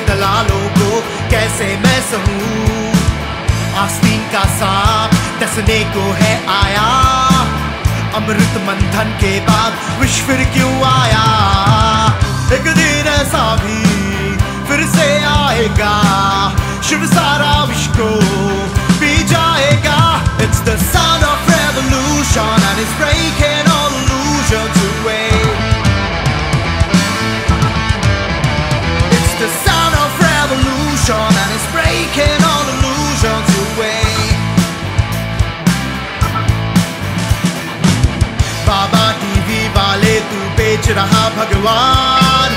दलालों को कैसे मैं सहूं। आस्तीन का सांप डसने को है आया, अमृत मंथन के बाद विष फिर क्यों आया। एक दिन ऐसा भी फिर से आएगा, शिव सारा विष को पी जाएगा। It's the sound of revolution and it's breaking all illusions away. It's the sound of revolution and it's breaking all illusions away. Baba TV वाले तू बेच रहा भगवान,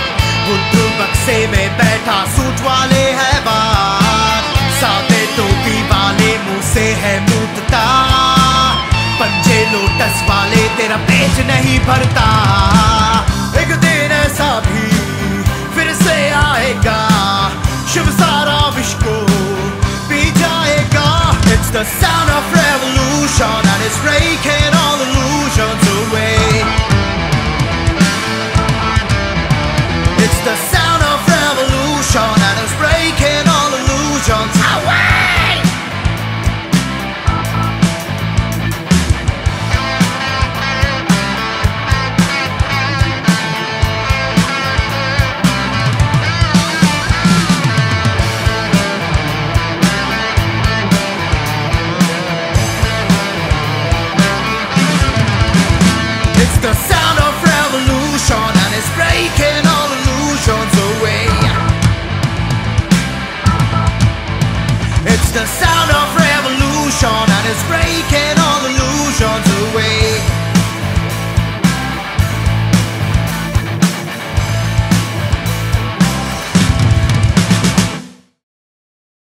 बुद्धू बक्से में बैठा सूट वाले है बात। सादे टोपी वाले मुंह से है मूर्तता, पंजे लोटस वाले तेरा पेट नहीं भरता। एक दिन ऐसा भी फिर से आएगा, शिव सारा विष को पी जाएगा। It's the sound of revolution and it's breaking all illusions away. It's the sound of revolution and it's breaking all illusions away. It's the sound of revolution and it's breaking all illusions away. It's the sound of revolution and it's breaking